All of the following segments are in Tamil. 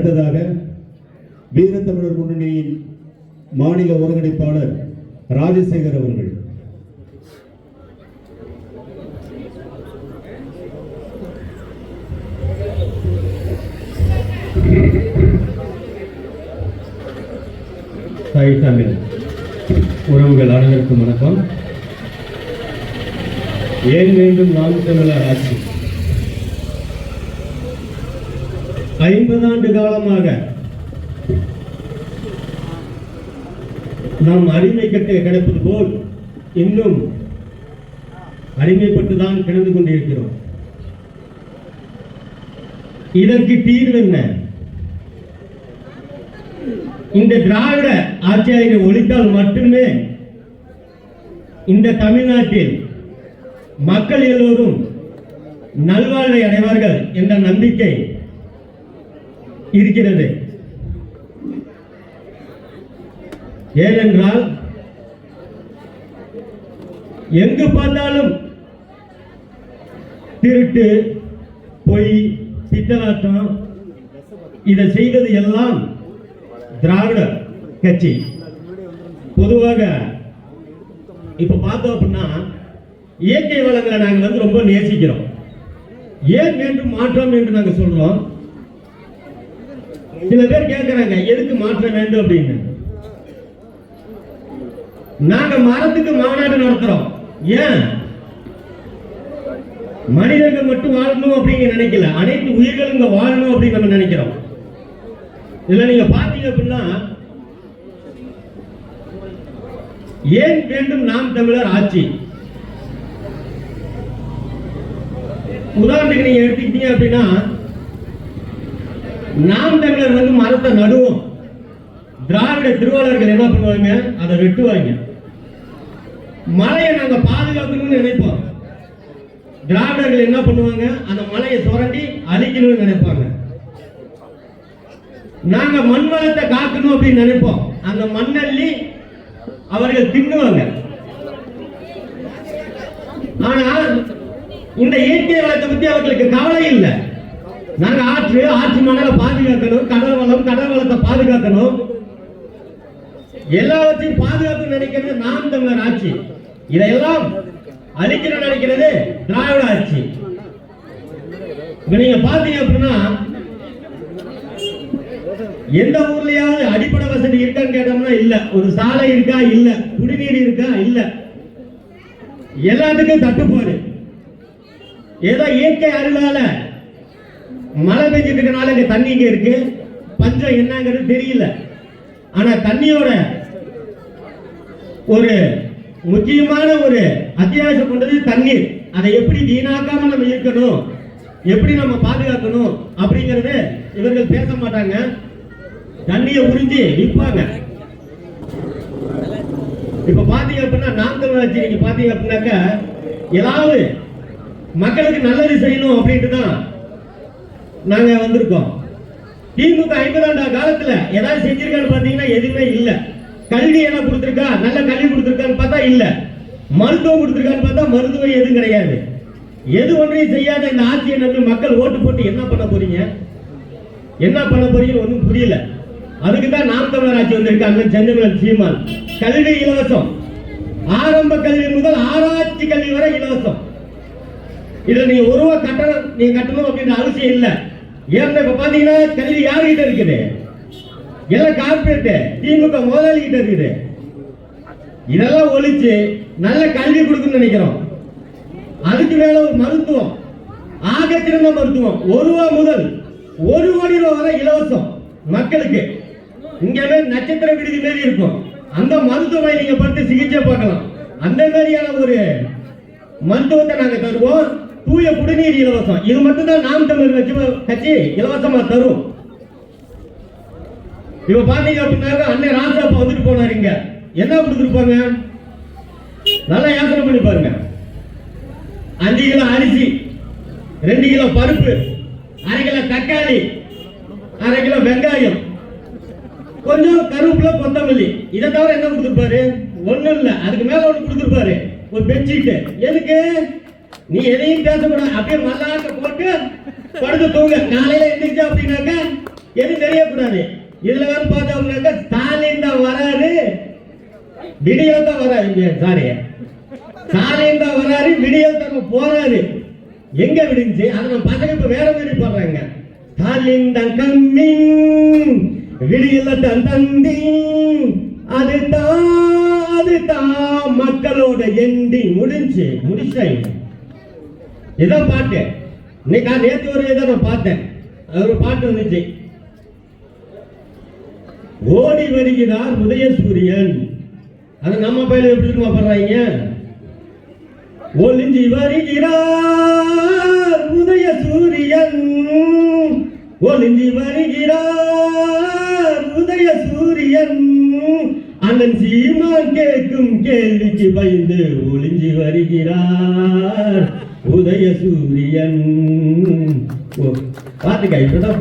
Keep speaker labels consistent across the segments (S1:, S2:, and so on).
S1: அடுத்ததாக வீரத்தமிழர் முன்னணியின் மாநில ஒருங்கிணைப்பாளர் ராஜசேகர் அவர்கள்.
S2: தாய் தமிழ் உறவுகள் அனைவருக்கும் வணக்கம். ஏன் வேண்டும் நாம் தமிழர் ஆட்சி? 50 ஆண்டு காலமாக நாம் அடிமை கட்டு கிடப்பது போல் இன்னும் அடிமைப்பட்டுதான் கிடந்து கொண்டிருக்கிறோம். இதற்கு தீர்வு என்ன? இந்த திராவிட ஆட்சியை ஒழித்தால் மட்டுமே இந்த தமிழ்நாட்டில் மக்கள் எல்லோரும் நல்வாழ்வை அடைவார்கள் என்ற நம்பிக்கை இருக்கிறது. ஏனென்றால் எங்கு பார்த்தாலும் திருட்டு, பொய், பித்தலாட்டம், இதை செய்தது எல்லாம் திராவிட கட்சி. பொதுவாக இப்ப பார்த்தோம் அப்படின்னா இயற்கை வளங்களை நாங்கள் ரொம்ப நேசிக்கிறோம். ஏன் வேண்டும் மாற்றம் என்று நாங்கள் சொல்றோம். சில பேர் கேட்கிறாங்க எதுக்கு மாற்றம் வேண்டும் அப்படின்னு. நாங்க மரத்துக்கு மாநாடு நடத்துறோம். ஏன்? மனிதர்கள் மட்டும் வாழணும் அப்படின்னு நினைக்கல, அனைத்து உயிர்களும் இங்க வாழணும் அப்படின்னு நம்ம நினைக்கிறோம். இதுல நீங்க பாத்தீங்க அப்படின்னா ஏன் வேண்டும் நாம் தமிழர் ஆட்சி? உதாரணத்துக்கு நீங்க எடுத்துக்கிட்டீங்க அப்படின்னா நாம் தமிழர் மரத்தை நடுவோம். திராவிட திருவாளர்கள் என்ன பண்ணுவாங்க? அதை வெட்டுவாங்க. மலையை நாங்க பாதுகாக்கணும்னு நினைப்போம். திராவிடர்கள் என்ன பண்ணுவாங்க? அந்த மலையை சுரண்டி அழிக்கணும்னு நினைப்பாங்க. நாங்க மண் வளத்தை காக்கணும் அப்படின்னு நினைப்போம். அந்த மண்ணள்ளி அவர்கள் தின்னுவாங்க. ஆனா இந்த இயற்கை வளத்தை பத்தி அவர்களுக்கு கவலை இல்லை. நாங்க ஆற்று மணலை பாதுகாக்கணும், கடல் வளத்தை பாதுகாக்கணும், எல்லாவற்றையும் பாதுகாக்கணும் நினைக்கிறது நாம் தமிழர் ஆட்சி. இதையெல்லாம் அழிக்கணும் நினைக்கிறது திராவிட ஆட்சி. நீங்க பாத்தீங்க அப்படின்னா எந்த ஊர்லயாவது அடிப்படை வசதி இருக்கான்னு கேட்டோம்னா இல்ல. ஒரு சாலை இருக்கா? இல்ல. குடிநீர் இருக்கா? இல்ல. எல்லாத்துக்கும் தட்டுப்பாடு. ஏதோ இயற்கை அருளால மழை பெஞ்சிட்டு இருக்கனால இங்க தண்ணி இங்க இருக்கு. பஞ்சம் என்னங்கிறது தெரியல. ஆனா தண்ணியோட ஒரு முக்கியமான ஒரு அத்தியாவசியம் கொண்டது தண்ணீர். அதை எப்படி வீணாக்காம நம்ம இருக்கணும், எப்படி நம்ம பாதுகாக்கணும் அப்படிங்கறது இவர்கள் பேச மாட்டாங்க. தண்ணியை உறிஞ்சி விற்பாங்க. இப்ப பாத்தீங்க அப்படின்னா நாம் தமிழர் ஆட்சி நீங்க பாத்தீங்க அப்படின்னாக்க ஏதாவது மக்களுக்கு நல்லது செய்யணும் அப்படின்ட்டு தான் நாங்க வந்திருக்கோம். திமுக 50 ஆண்டு காலத்துல ஏதாவது செஞ்சிருக்கான்னு பாத்தீங்கன்னா எதுவுமே இல்ல. கல்வி என்ன கொடுத்திருக்கா? நல்ல கல்வி கொடுத்திருக்கான்னு பார்த்தா இல்ல. மருத்துவம் கொடுத்திருக்கான்னு பார்த்தா மருத்துவம் எதுவும் கிடையாது. எது ஒன்றையும் செய்யாத இந்த ஆட்சியை நம்பி மக்கள் ஓட்டு போட்டு என்ன பண்ண போறீங்க? என்ன பண்ண போறீங்கன்னு ஒன்றும் புரியல. அதுக்குதான் நாம் தமிழர் ஆட்சி வந்திருக்காங்க. செந்தமிழன் சீமான் கல்வி இலவசம், ஆரம்ப கல்வி முதல் ஆராய்ச்சி கல்வி வரை இலவசம். இதுல நீங்க ஒரு ரூபா கட்டணும் அப்படின்ற அவசியம் இல்ல. ஏன்னா இப்ப பாத்தீங்கன்னா கல்வி யாருகிட்ட இருக்குது? எல்லாம் கார்பரேட் திமுக முதலாளி கிட்ட இருக்குது. இதெல்லாம் ஒழிச்சு நல்ல கல்வி கொடுக்கணும்னு நினைக்கிறோம். அதுக்கு மேல ஒரு மருத்துவம், ஆகச்சிறந்த மருத்துவம் 1 ரூபா முதல் 1 கோடி ரூபாய் வரை இலவசம் மக்களுக்கு. இங்க நட்சத்திர விடுதி மாரி இருக்கும். அந்த மருத்துவமனை நீங்க பார்த்து சிகிச்சை பார்க்கலாம். அந்த மாதிரியான ஒரு மருத்துவத்தை நாங்க தருவோம். தூய குடிநீர் இலவசம். இது மட்டும் தான் நாம் தமிழர் கட்சி இலவசமா தரும். இப்ப பாத்தீங்க அப்படின்னா அண்ணன் ராஜாப்பா வந்துட்டு போனாரு. இங்க என்ன கொடுத்துருப்பாங்க? நல்லா யோசனை பண்ணி பாருங்க. 5 கிலோ அரிசி, 2 கிலோ பருப்பு, 1/2 கிலோ தக்காளி, 1/2 கிலோ வெங்காயம், கொஞ்சம் கருவேப்பிலை, கொத்தமல்லி. இதை தவிர என்ன கொடுத்துருப்பாரு? ஒண்ணும் இல்ல. அதுக்கு மேல ஒண்ணு கொடுத்துருப்பாரு, ஒரு பெட்ஷீட். எதுக்கு? நீ எதையும் பேசக்கூடாது, அப்படியே மல்லாக்க போட்டு படுத்து தூங்க. காலையில எந்திரிச்சா அப்படின்னாக்க எதுவும் தெரியக்கூடாது. இதுல வந்து பார்த்தோம்னாக்க ஸ்டாலின் தான் வராரு, விடியல் தான் வராரு. சாரி, ஸ்டாலின் தான் வராரு, விடியல் தான் போறாரு. எங்க விடுச்சு அதை நம்ம பசங்க இப்ப வேற மாதிரி போடுறாங்க. ஸ்டாலின் தான் கம்மிங், விடியல் தான் தந்திங், அதுதான் மக்களோட எண்டிங். முடிச்சாங்க. இதான் பாட்டு. இன்னைக்கு நான் நேற்று ஒரு இதை நான் பார்த்தேன், ஒரு பாட்டு வந்துச்சு. ஓடி வருகிறார் உதயசூரியன். அது நம்ம பயில எப்படி பண்றாங்க? ஒளிஞ்சி வருகிறார் உதயசூரியன், ஒளிஞ்சி வருகிறார் உதயசூரியன், அண்ணன் சீமான் கேட்கும் கேள்விக்கு பயந்து ஒளிஞ்சி வருகிறார் உதயசூரியன். பாத்துக்க, இப்பதான்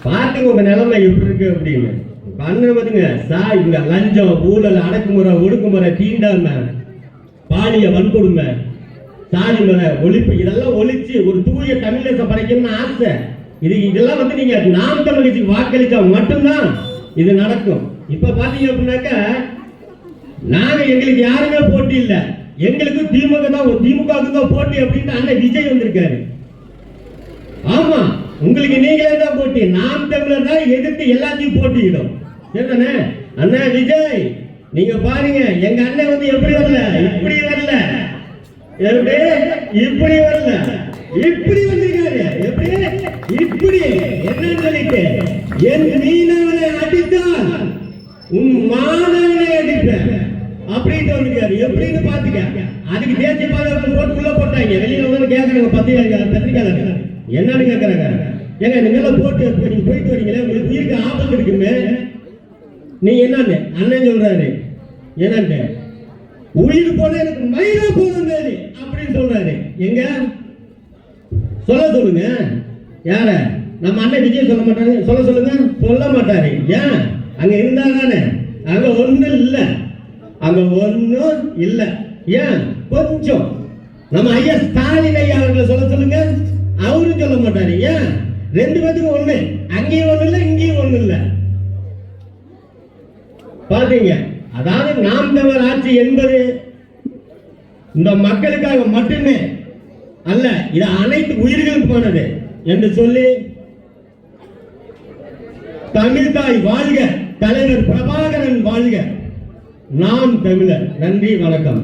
S2: பாட்டுங்க உங்க நிலைமை எப்படி இருக்கு அப்படின்னு. பண்ண பாத்துங்க, இங்க லஞ்சம், ஊழல், அடக்குமுறை, ஒடுக்குமுறை, தீண்டாம, பாலிய வன்கொடுமை, சாதி முறை ஒழிப்பு, இதெல்லாம் ஒழிச்சு ஒரு தூய தமிழக படைக்கணும்னு ஆசை. இதெல்லாம் வந்து நீங்க நாம் தமிழ் கட்சிக்கு வாக்களிச்சா மட்டும்தான் இது நடக்கும். இப்ப பாத்தீங்க அப்படின்னாக்கா நாங்க எங்களுக்கு யாருமே போட்டி இல்லை, எங்களுக்கு திமுக தான் போட்டி அப்படின்னு அண்ணன் விஜய் வந்திருக்காரு. ஆமா, உங்களுக்கு நீங்களே தான் போட்டி. நாம் தமிழர் தான் எதிர்த்து எல்லாத்தையும் போட்டியிடும். சரிதானே? அண்ணா விஜய், நீங்க பாருங்க, எங்க அண்ணன் வந்து எப்படி வரல, இப்படி வரல, இப்படி வரல, இப்படி வந்திருக்காரு. எப்படி? இப்படி என்னன்னு சொல்லிட்டு, என் மீனவனை அடித்தால் உன் மாணவனை அடிப்பேன் அப்படின்னு வந்திருக்காரு. எப்படின்னு பாத்துக்க. அதுக்கு தேசிய பாதுகாப்பு போட்டு உள்ள போட்டாங்க. வெளியில வந்து கேட்கறாங்க பத்திரிகையாளர், என்னன்னு கேட்கறாங்க. ஏங்க இந்த மேல போட்டு நீங்க போயிட்டு வரீங்களே, உங்களுக்கு உயிருக்கு ஆபத்து இருக்குமே, நீங்க என்னன்னு அண்ணன் சொல்றாரு. என்னன்னு, உயிர் போல எனக்கு மயிலா போதும் அப்படின்னு சொல்றாரு. எங்க சொல்லுங்க. யார? நம்ம அண்ணன் விஜய் சொல்ல மாட்டாரு. சொல்லுங்க. சொல்ல மாட்டாரு. ஏன்? அங்க இருந்தா தானே. அங்க ஒண்ணும் இல்ல, அங்க ஒண்ணும் இல்ல. ஏன்? கொஞ்சம் நம்ம ஐயா ஸ்டாலின் ஐயா அவர்களை சொல்லுங்க. அவரும் சொல்ல மாட்டாரு. ஏன்? ரெண்டு பேத்துக்கும் ஒண்ணு, அங்கேயும் ஒண்ணு இல்ல, இங்கேயும் ஒண்ணு இல்ல. பாத்தீங்க, அதாவது நாம் தமிழர் ஆட்சி என்பது இந்த மக்களுக்காக மட்டுமே அல்ல, இது அனைத்து உயிர்களுக்குமானது என்று சொல்லி, தமிழ்தாய் வாழ்க, தலைவர் பிரபாகரன் வாழ்க, நாம் தமிழர். நன்றி, வணக்கம்.